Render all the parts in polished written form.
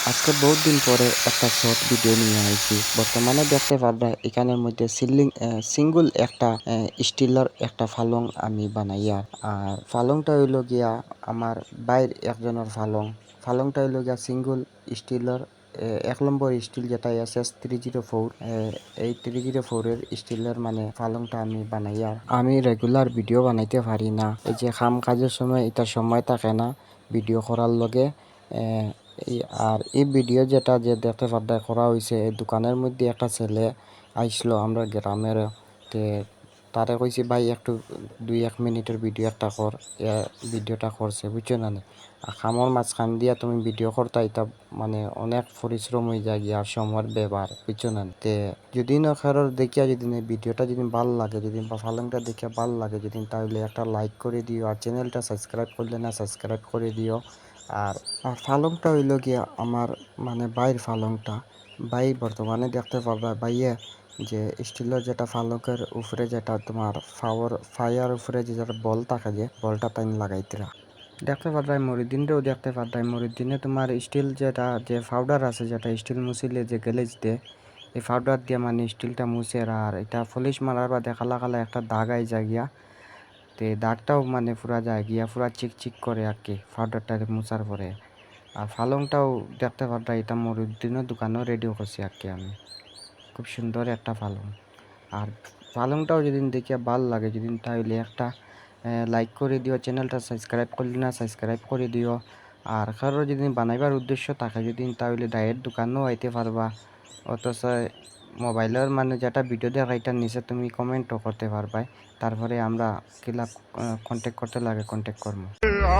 আজকে বহুত দিন পরে একটা শর্ট ভিডিও নিয়ে আইছি। বর্তমানে দেখতে পারবা এখানের মধ্যে সিঙ্গুল একটা স্টিলের একটা ফালং আমি বানাইয়া। আর ফালংটা হইল গিয়া আমার বাইর একজনের ফালংটা হইল গিয়া সিঙ্গুল স্টিলের 1 নম্বর স্টিল যেটা SS 304 এই 304 এর স্টিলের মানে ফালংটা আমি বানাইয়া। আমি রেগুলার ভিডিও বানাইতে পারি না, এই যে কাম কাজের সময় এটা সময় থাকে না ভিডিও করার লগে। আর এই ভিডিও যেটা যে দেখতে পাড্ডা করা হয়েছে, এই দোকানের মধ্যে একটা ছেলে আইসলো আমরা গ্রামের। তে তারে কইছি ভাই একটু 2-1 মিনিটের ভিডিও একটা কর। ভিডিওটা করছে বুঝছো না নি? আর খামর মাঝখান দিয়া তুমি ভিডিও করতা, এটা মানে অনেক পরিশ্রম হয়ে যায় গিয়া, আর সময়ের ব্যবহার বুঝছো না নি? তে যদি না কারোর দেখিয়া যদি এই ভিডিওটা যদি ভালো লাগে, যদি বা ফালংটা দেখিয়া ভালো লাগে যদি, তাহলে একটা লাইক করে দিও। আর চ্যানেলটা সাবস্ক্রাইব করলে না সাবস্ক্রাইব করে দিও। আর আর ফালংটা হইল গিয়া আমার মানে বাইর ফালংটা বাই বর্তমানে দেখতে পারবা বাইয়ে যে স্টিলের যেটা ফালকের উপরে যেটা তোমার ফায়ার উপরে যে যেটা বল থাকে, যে বলটা তাই লাগাইতরা দেখতে পারবাই। মরিদিনটাও দেখতে পারবাই। মরিদিনে তোমার স্টিল যেটা যে পাউডার আছে, যেটা স্টিল মুছিলে যে গ্যালেজ দে, এই পাউডার দিয়ে মানে স্টিলটা মুছে। আর এটা পলিশ মারার বা দেখালা খালা একটা দাগ আই যায় গিয়া। তে দাগটাও মানে পুরা যায় গিয়া, পুরা চিকচিক করে আর কি পাউডারটা মুছার পরে। আর ফালংটাও দেখতে পারবা, এটা মরুদ্দিনের দোকানেও রেডিও করছি আর কি আমি। খুব সুন্দর একটা ফালং। আর ফালংটাও যেদিন দেখিয়া ভাল লাগে যেদিন, তাহলে একটা লাইক করে দিও। চ্যানেলটা সাবস্ক্রাইব করলে না সাবস্ক্রাইব করে দিও। আর কারোর যেদিন বানাইবার উদ্দেশ্য থাকে যেদিন, তাহলে ডাইরেক্ট দোকানেও আইতে পারবা। অথচ মোবাইলের মানে যেটা ভিডিও দেখা, এটার নিচে তুমি কমেন্টও করতে পারবা। তারপরে আমরা কিলা কন্ট্যাক্ট করতে লাগে কন্ট্যাক্ট করবো।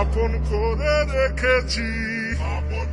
আপন করে রেখেছি, আপন